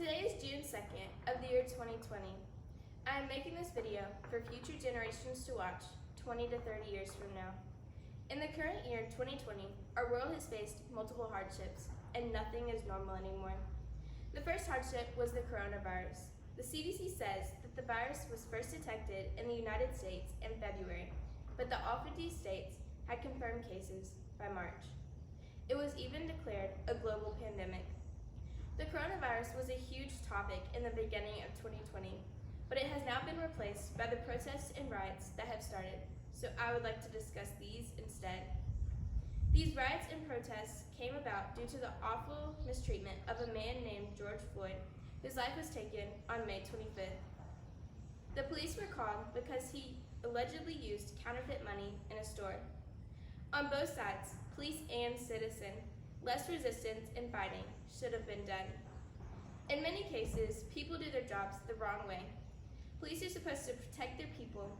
Today is June 2nd of the year 2020. I am making this video for future generations to watch 20 to 30 years from now. In the current year 2020, our world has faced multiple hardships and nothing is normal anymore. The first hardship was the coronavirus. The CDC says that the virus was first detected in the United States in February, but that all 50 states had confirmed cases by March. It was even declared a global pandemic. The coronavirus was a huge topic in the beginning of 2020, but it has now been replaced by the protests and riots that have started, so I would like to discuss these instead. These riots and protests came about due to the awful mistreatment of a man named George Floyd, whose life was taken on May 25th. The police were called because he allegedly used counterfeit money in a store. On both sides, police and citizen, less resistance and fighting should have been done. In many cases, people do their jobs the wrong way. Police are supposed to protect their people,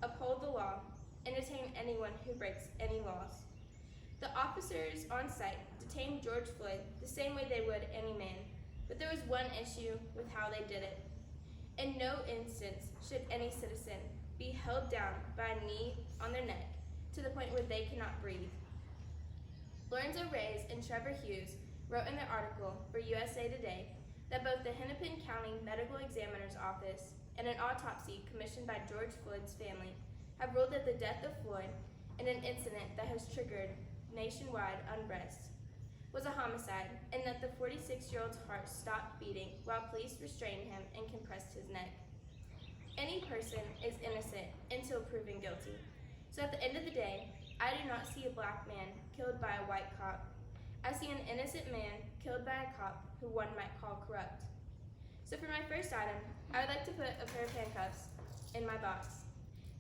uphold the law, and detain anyone who breaks any laws. The officers on site detained George Floyd the same way they would any man, but there was one issue with how they did it. In no instance should any citizen be held down by a knee on their neck to the point where they cannot breathe. Lorenzo Reyes and Trevor Hughes wrote in their article for USA Today that both the Hennepin County Medical Examiner's Office and an autopsy commissioned by George Floyd's family have ruled that the death of Floyd in an incident that has triggered nationwide unrest was a homicide, and that the 46-year-old's heart stopped beating while police restrained him and compressed his neck. Any person is innocent until proven guilty. So at the end of the day, I do not see a black man killed by a white cop. I see an innocent man killed by a cop who one might call corrupt. So for my first item, I would like to put a pair of handcuffs in my box.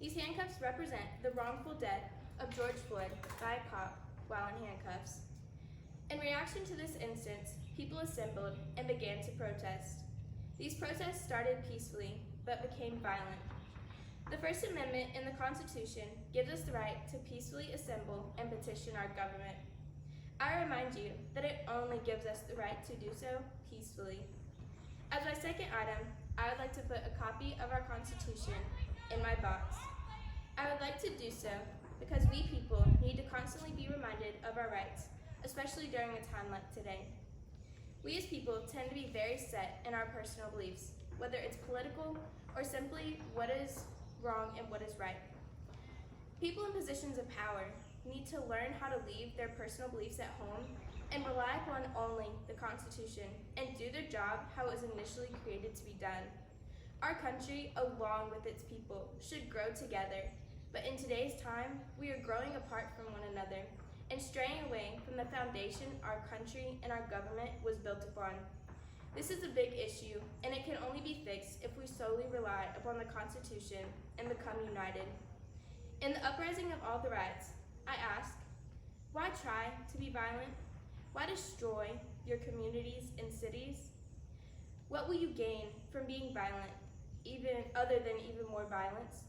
These handcuffs represent the wrongful death of George Floyd by a cop while in handcuffs. In reaction to this instance, people assembled and began to protest. These protests started peacefully, but became violent. The First Amendment in the Constitution gives us the right to peacefully assemble and petition our government. I remind you that it only gives us the right to do so peacefully. As my second item, I would like to put a copy of our Constitution in my box. I would like to do so because we people need to constantly be reminded of our rights, especially during a time like today. We as people tend to be very set in our personal beliefs, whether it's political or simply what is wrong and what is right. People in positions of power need to learn how to leave their personal beliefs at home and rely upon only the Constitution and do their job how it was initially created to be done. Our country, along with its people, should grow together, but in today's time, we are growing apart from one another and straying away from the foundation our country and our government was built upon. This is a big issue, and it can only be fixed if we solely rely upon the Constitution and become united. In the uprising of all the riots, I ask, why try to be violent? Why destroy your communities and cities? What will you gain from being violent, even other than even more violence?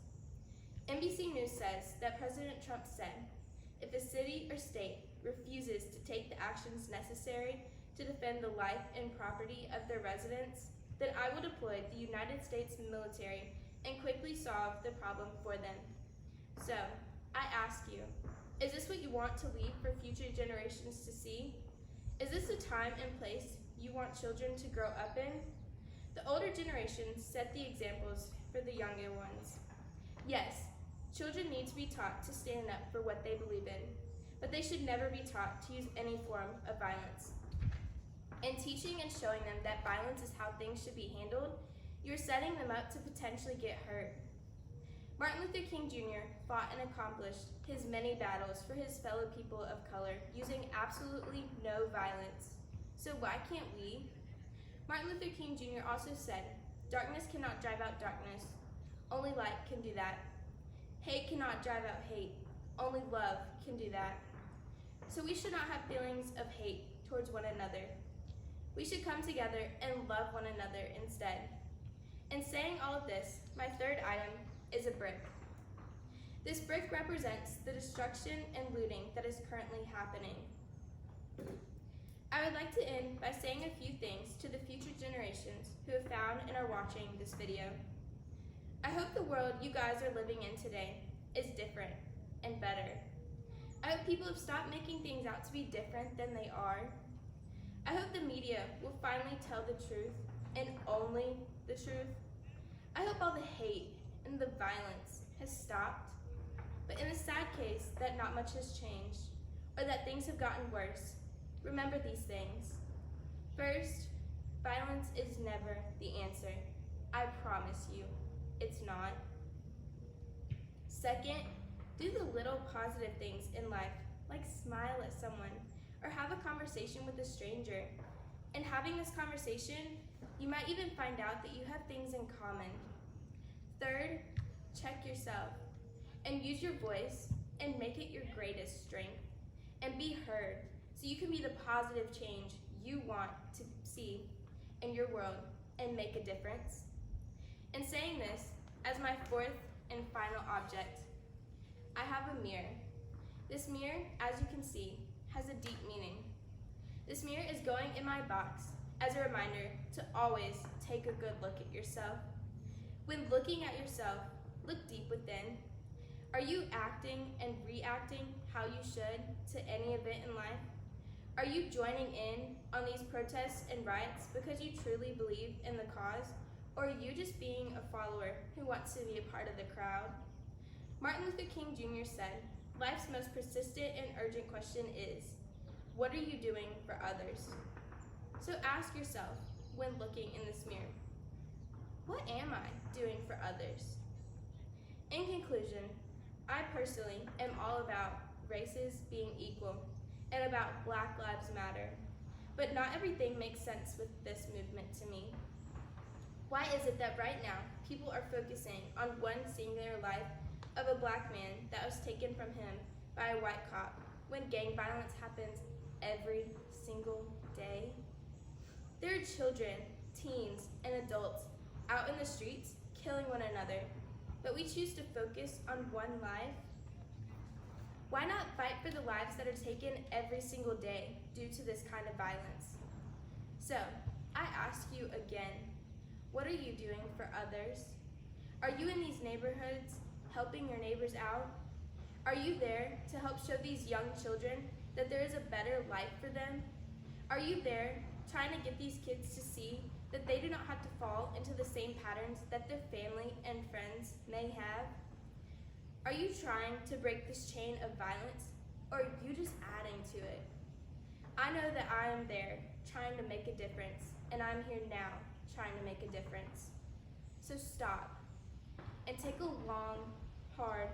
NBC News says that President Trump said, if a city or state refuses to take the actions necessary to defend the life and property of their residents, then I will deploy the United States military and quickly solve the problem for them. So, I ask you, is this what you want to leave for future generations to see? Is this the time and place you want children to grow up in? The older generations set the examples for the younger ones. Yes, children need to be taught to stand up for what they believe in, but they should never be taught to use any form of violence. In teaching and showing them that violence is how things should be handled, you're setting them up to potentially get hurt. Martin Luther King Jr. fought and accomplished his many battles for his fellow people of color using absolutely no violence. So why can't we? Martin Luther King Jr. also said, darkness cannot drive out darkness. Only light can do that. Hate cannot drive out hate. Only love can do that. So we should not have feelings of hate towards one another. We should come together and love one another instead. In saying all of this, my third item is a brick. This brick represents the destruction and looting that is currently happening. I would like to end by saying a few things to the future generations who have found and are watching this video. I hope the world you guys are living in today is different and better. I hope people have stopped making things out to be different than they are. I hope the media will finally tell the truth and only the truth. I hope all the hate and the violence has stopped. But in the sad case that not much has changed, or that things have gotten worse, remember these things. First, violence is never the answer. I promise you, it's not. Second, do the little positive things in life, like smile at someone, or have a conversation with a stranger. In having this conversation, you might even find out that you have things in common. Third, check yourself and use your voice and make it your greatest strength. And be heard so you can be the positive change you want to see in your world and make a difference. In saying this, as my fourth and final object, I have a mirror. This mirror, as you can see, has a deep meaning. This mirror is going in my box as a reminder to always take a good look at yourself. When looking at yourself, look deep within. Are you acting and reacting how you should to any event in life? Are you joining in on these protests and riots because you truly believe in the cause? Or are you just being a follower who wants to be a part of the crowd? Martin Luther King Jr. said, "Life's most persistent and urgent question is, what are you doing for others?" So ask yourself when looking in this mirror, what am I doing for others? In conclusion, I personally am all about races being equal and about Black Lives Matter, but not everything makes sense with this movement to me. Why is it that right now people are focusing on one singular life of a Black man that was taken from him by a white cop when gang violence happens every single day? There are children, teens, and adults out in the streets killing one another, but we choose to focus on one life? Why not fight for the lives that are taken every single day due to this kind of violence? So, I ask you again, what are you doing for others? Are you in these neighborhoods helping your neighbors out? Are you there to help show these young children that there is a better life for them? Are you there trying to get these kids to see that they do not have to fall into the same patterns that their family and friends may have? Are you trying to break this chain of violence, or are you just adding to it? I know that I am there trying to make a difference, and I'm here now trying to make a difference. So stop and take a long, hard